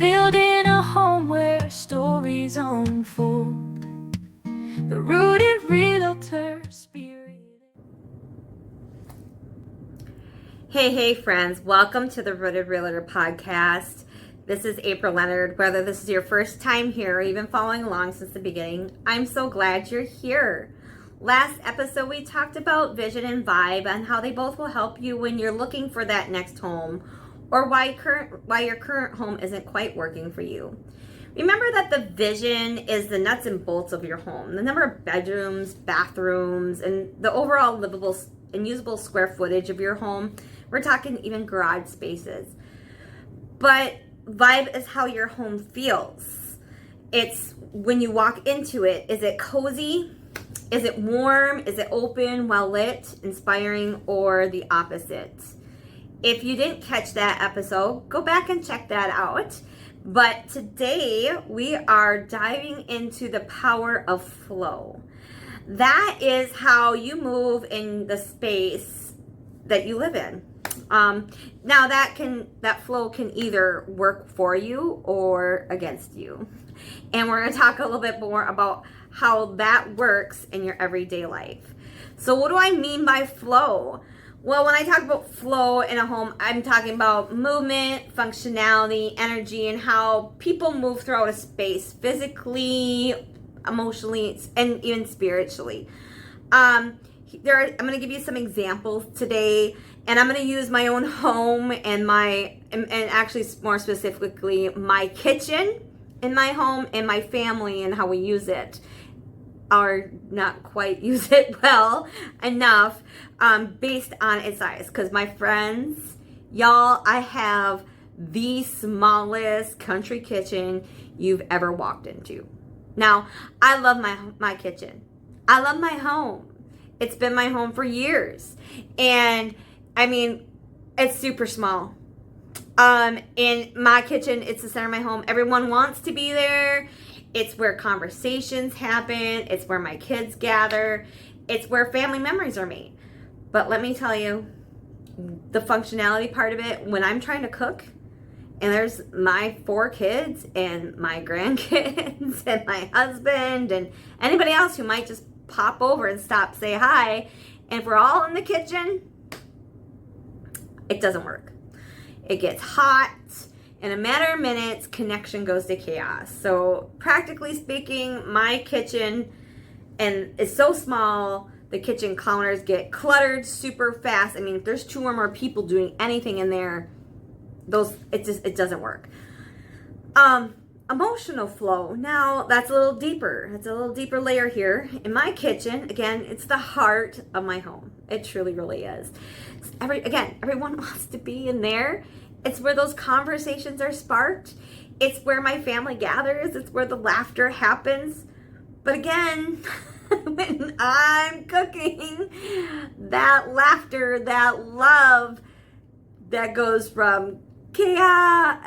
building a home where stories unfold. The rooted Realtor spirit. Hey friends, welcome to the Rooted Realtor podcast. This is April Leonard. Whether this is your first time here or even following along since the beginning, I'm so glad you're here. Last episode we talked about vision and vibe and how they both will help you when you're looking for that next home or why your current home isn't quite working for you. Remember that the vision is the nuts and bolts of your home, the number of bedrooms, bathrooms, and the overall livable and usable square footage of your home. We're talking even garage spaces. But vibe is how your home feels. It's when you walk into it. Is it cozy? Is it warm? Is it open, well lit, inspiring, or the opposite? If you didn't catch that episode, go back and check that out. But today we are diving into the power of flow. That is how you move in the space that you live in. Now that flow can either work for you or against you. And we're going to talk a little bit more about how that works in your everyday life. So what do I mean by flow? Well, when I talk about flow in a home, I'm talking about movement, functionality, energy, and how people move throughout a space physically, emotionally, and even spiritually. I'm going to give you some examples today, and I'm going to use my own home and actually more specifically my kitchen in my home and my family and how we use it, or not quite use it well enough based on its size. Because my friends, y'all, I have the smallest country kitchen you've ever walked into. Now, I love my kitchen. I love my home. It's been my home for years. And I mean, it's super small. In my kitchen, it's the center of my home. Everyone wants to be there. It's where conversations happen. It's where my kids gather. It's where family memories are made. But let me tell you, the functionality part of it, when I'm trying to cook, and there's my 4 kids and my grandkids and my husband and anybody else who might just pop over and stop, say hi, and if we're all in the kitchen, it doesn't work. It gets hot. In a matter of minutes, connection goes to chaos. So practically speaking, my kitchen is so small, the kitchen counters get cluttered super fast. I mean, if there's 2 or more people doing anything in there, it doesn't work. Emotional flow. Now that's a little deeper. That's a little deeper layer here. In my kitchen, again, it's the heart of my home. It truly, really is. Everyone wants to be in there. It's where those conversations are sparked. It's where my family gathers. It's where the laughter happens. But again, when I'm cooking, that laughter, that love, that goes from chaos,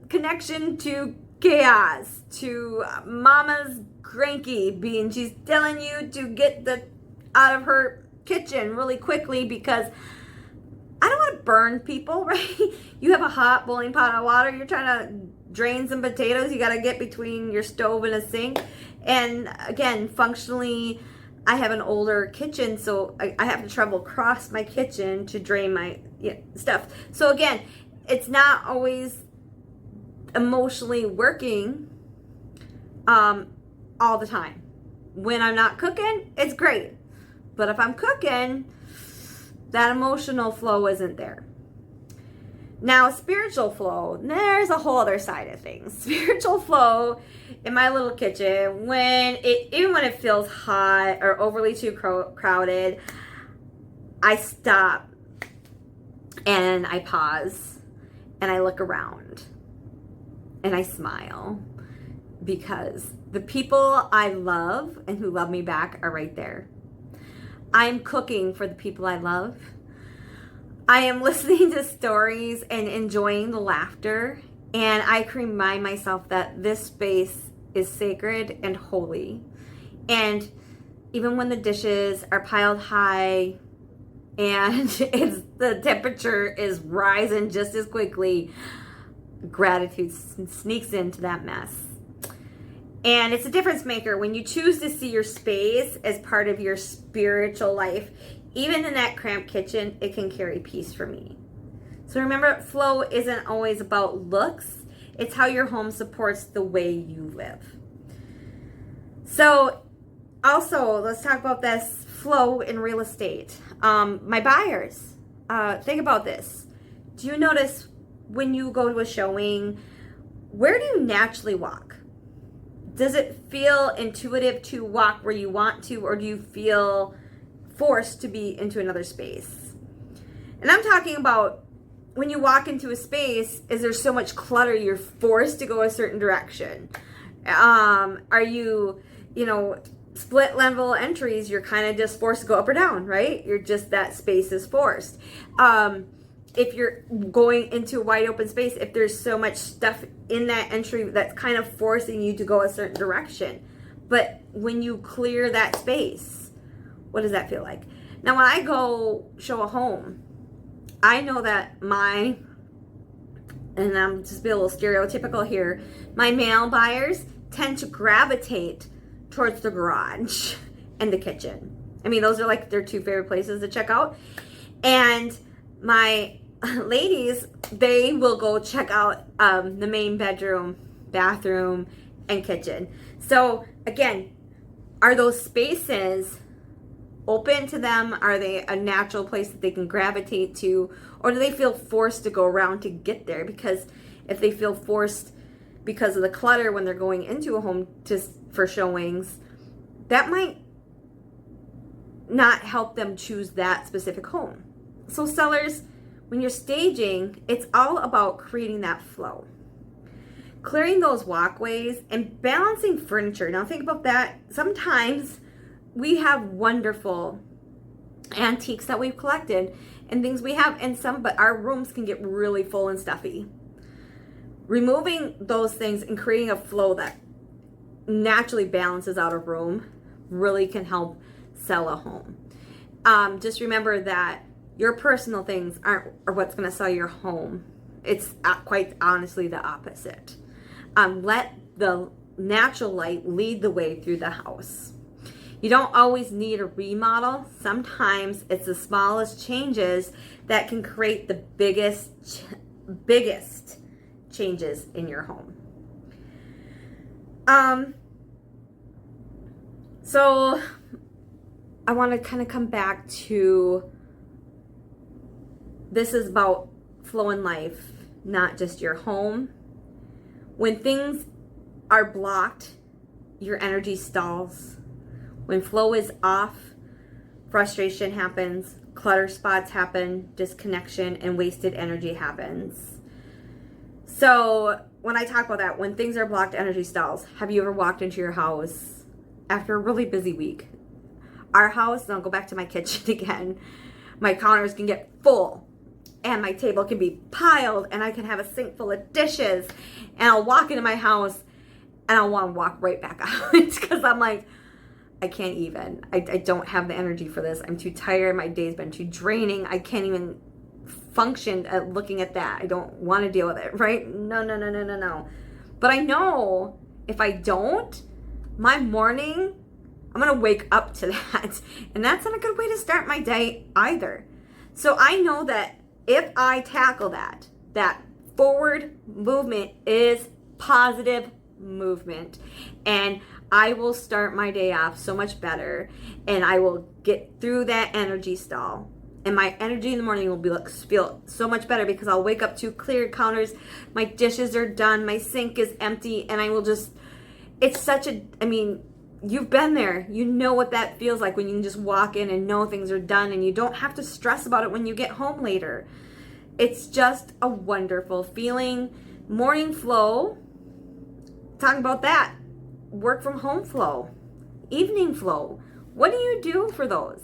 connection to chaos, to mama's cranky being, she's telling you to get out of her kitchen really quickly because I don't want to burn people, right? You have a hot boiling pot of water. You're trying to drain some potatoes. You got to get between your stove and a sink. And again, functionally, I have an older kitchen, so I have to travel across my kitchen to drain my stuff. So again, it's not always emotionally working all the time. When I'm not cooking, it's great. But if I'm cooking, that emotional flow isn't there. Now, spiritual flow, there's a whole other side of things. Spiritual flow in my little kitchen, even when it feels hot or overly too crowded, I stop and I pause and I look around and I smile because the people I love and who love me back are right there. I'm cooking for the people I love. I am listening to stories and enjoying the laughter. And I can remind myself that this space is sacred and holy. And even when the dishes are piled high and the temperature is rising just as quickly, gratitude sneaks into that mess. And it's a difference maker when you choose to see your space as part of your spiritual life. Even in that cramped kitchen, it can carry peace for me. So remember, flow isn't always about looks. It's how your home supports the way you live. So also, let's talk about this flow in real estate. My buyers, think about this. Do you notice when you go to a showing, where do you naturally walk? Does it feel intuitive to walk where you want to, or do you feel forced to be into another space? And I'm talking about when you walk into a space, is there so much clutter you're forced to go a certain direction? Are you, split level entries, you're kind of just forced to go up or down, right? You're just, that space is forced. If you're going into a wide open space, if there's so much stuff in that entry that's kind of forcing you to go a certain direction. But when you clear that space, what does that feel like? Now, when I go show a home, I know that and I'm just being a little stereotypical here, my male buyers tend to gravitate towards the garage and the kitchen. I mean, those are like their two favorite places to check out. And my ladies, they will go check out the main bedroom, bathroom, and kitchen. So again, are those spaces open to them? Are they a natural place that they can gravitate to? Or do they feel forced to go around to get there? Because if they feel forced because of the clutter when they're going into a home for showings, that might not help them choose that specific home. So sellers, when you're staging, it's all about creating that flow. Clearing those walkways and balancing furniture. Now think about that. Sometimes we have wonderful antiques that we've collected and things we have, but our rooms can get really full and stuffy. Removing those things and creating a flow that naturally balances out a room really can help sell a home. Just remember that your personal things are what's going to sell your home. It's quite honestly the opposite. Let the natural light lead the way through the house. You don't always need a remodel. Sometimes it's the smallest changes that can create the biggest changes in your home. So I want to kind of come back to, this is about flow in life, not just your home. When things are blocked, your energy stalls. When flow is off, frustration happens, clutter spots happen, disconnection, and wasted energy happens. So when I talk about that, when things are blocked, energy stalls. Have you ever walked into your house after a really busy week? Our house, and I'll go back to my kitchen again, my counters can get full and my table can be piled and I can have a sink full of dishes, and I'll walk into my house and I'll want to walk right back out because I'm like, I can't even. I don't have the energy for this. I'm too tired. My day's been too draining. I can't even function at looking at that. I don't want to deal with it, right? No. But I know if I don't, my morning, I'm going to wake up to that. And that's not a good way to start my day either. So I know that if I tackle that forward movement is positive movement. And I will start my day off so much better, and I will get through that energy stall. And my energy in the morning will feel so much better because I'll wake up to cleared counters, my dishes are done, my sink is empty, and I will just, it's such a, I mean, you've been there. You know what that feels like when you can just walk in and know things are done and you don't have to stress about it when you get home later. It's just a wonderful feeling. Morning flow, talking about that. Work from home flow, evening flow. What do you do for those?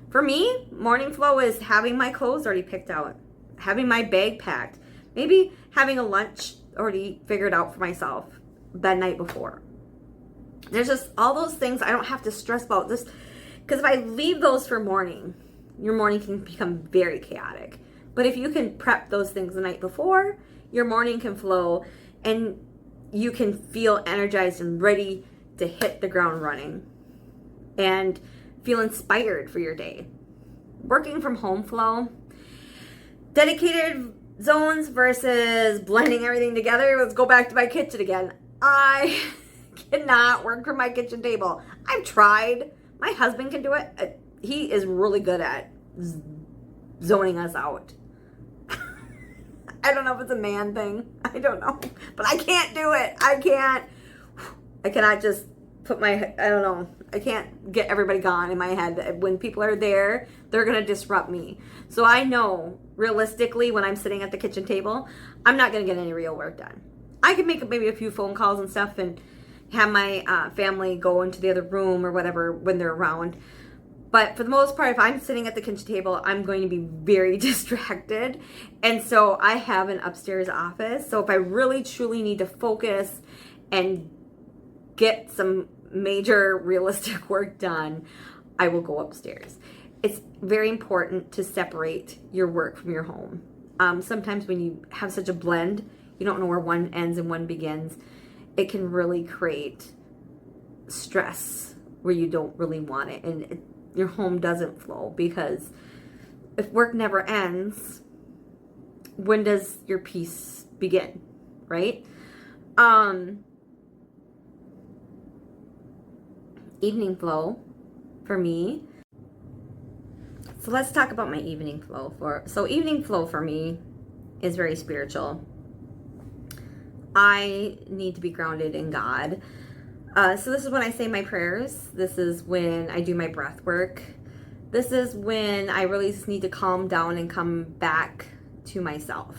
For me, morning flow is having my clothes already picked out, having my bag packed, maybe having a lunch already figured out for myself the night before. There's just all those things I don't have to stress about this, because if I leave those for morning, your morning can become very chaotic. But if you can prep those things the night before, your morning can flow and you can feel energized and ready to hit the ground running and feel inspired for your day. Working from home flow, dedicated zones versus blending everything together. Let's go back to my kitchen again. I cannot work from my kitchen table. I've tried. My husband can do it. He is really good at zoning us out. I don't know if it's a man thing. I don't know. But I can't do it. I cannot just put my, I don't know. I can't get everybody gone in my head. When people are there, they're going to disrupt me. So I know, realistically, when I'm sitting at the kitchen table, I'm not going to get any real work done. I can make maybe a few phone calls and stuff and have my family go into the other room or whatever when they're around. But for the most part, if I'm sitting at the kitchen table, I'm going to be very distracted. And so I have an upstairs office. So if I really truly need to focus and get some major realistic work done, I will go upstairs. It's very important to separate your work from your home. Sometimes when you have such a blend, you don't know where one ends and one begins. It can really create stress where you don't really want it. And your home doesn't flow, because if work never ends, when does your peace begin, right? Evening flow for me. So let's talk about my evening flow. Evening flow for me is very spiritual. I need to be grounded in God. So this is when I say my prayers. This is when I do my breath work. This is when I really just need to calm down and come back to myself.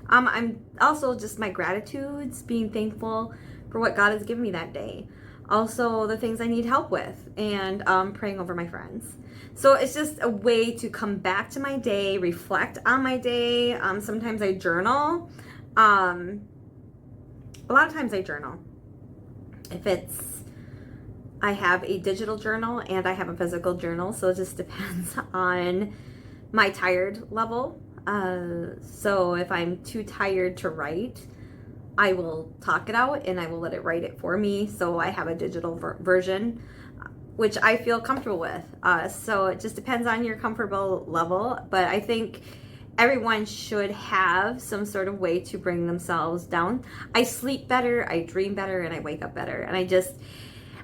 I'm also just my gratitudes, being thankful for what God has given me that day. Also the things I need help with, and praying over my friends. So it's just a way to come back to my day, reflect on my day. Sometimes I journal. A lot of times I journal. I have a digital journal and I have a physical journal, so it just depends on my tired level. So if I'm too tired to write, I will talk it out and I will let it write it for me. So I have a digital version, which I feel comfortable with. So it just depends on your comfortable level. But I think everyone should have some sort of way to bring themselves down. I sleep better, I dream better, and I wake up better. And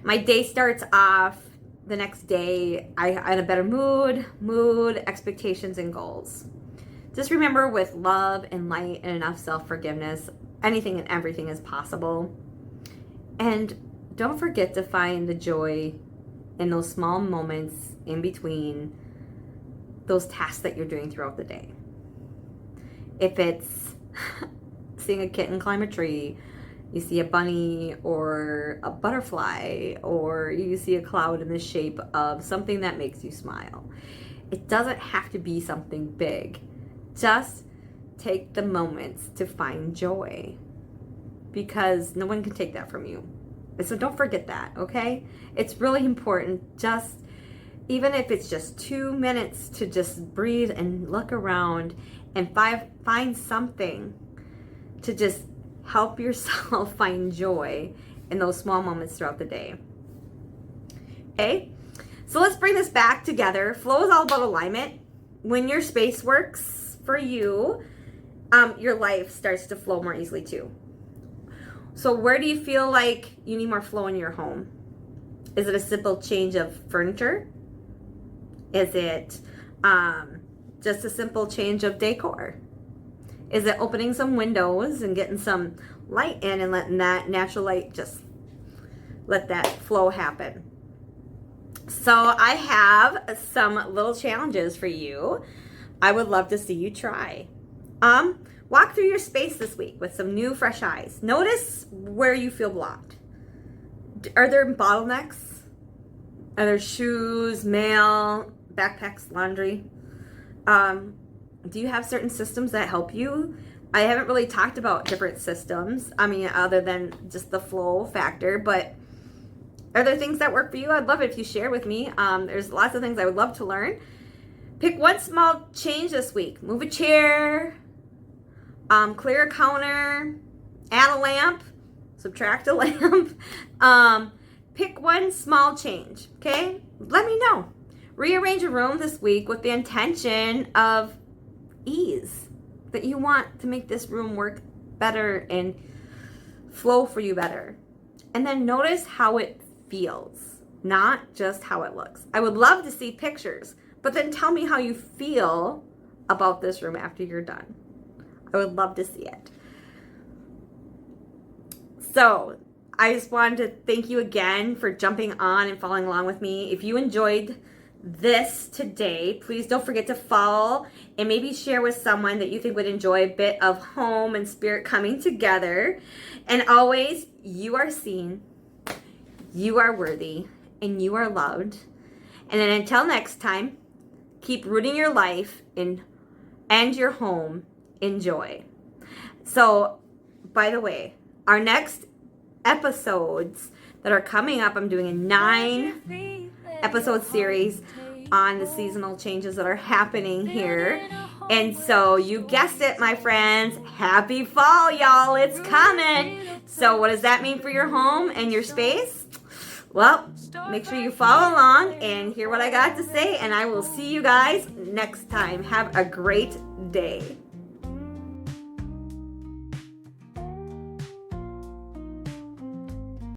my day starts off the next day, I'm in a better mood, expectations, and goals. Just remember, with love and light and enough self-forgiveness, anything and everything is possible. And don't forget to find the joy in those small moments in between those tasks that you're doing throughout the day. If it's seeing a kitten climb a tree, you see a bunny or a butterfly, or you see a cloud in the shape of something that makes you smile. It doesn't have to be something big. Just take the moments to find joy, because no one can take that from you. So don't forget that, okay? It's really important. Just, even if it's just 2 minutes, to just breathe and look around and find something to just help yourself find joy in those small moments throughout the day. Okay? So let's bring this back together. Flow is all about alignment. When your space works for you, your life starts to flow more easily too. So where do you feel like you need more flow in your home? Is it a simple change of furniture? Is it just a simple change of decor? Is it opening some windows and getting some light in and letting that natural light just let that flow happen? So I have some little challenges for you. I would love to see you try. Walk through your space this week with some new, fresh eyes. Notice where you feel blocked. Are there bottlenecks? Are there shoes, mail, backpacks, laundry? Do you have certain systems that help you? I haven't really talked about different systems, other than just the flow factor, but are there things that work for you? I'd love it if you share with me. There's lots of things I would love to learn. Pick one small change this week. Move a chair. clear a counter, add a lamp, subtract a lamp. Pick one small change, okay? Let me know. Rearrange a room this week with the intention of ease, that you want to make this room work better and flow for you better. And then notice how it feels, not just how it looks. I would love to see pictures, but then tell me how you feel about this room after you're done. I would love to see it. So I just wanted to thank you again for jumping on and following along with me. If you enjoyed this today, please don't forget to follow and maybe share with someone that you think would enjoy a bit of home and spirit coming together. And always, you are seen, you are worthy, and you are loved. And then until next time, keep rooting your life in and your home in joy. So, by the way, our next episodes that are coming up, I'm doing a 9-episode series on the seasonal changes that are happening here. And so you guessed it, my friends. Happy fall, y'all. It's coming. So what does that mean for your home and your space? Well, make sure you follow along and hear what I got to say. And I will see you guys next time. Have a great day.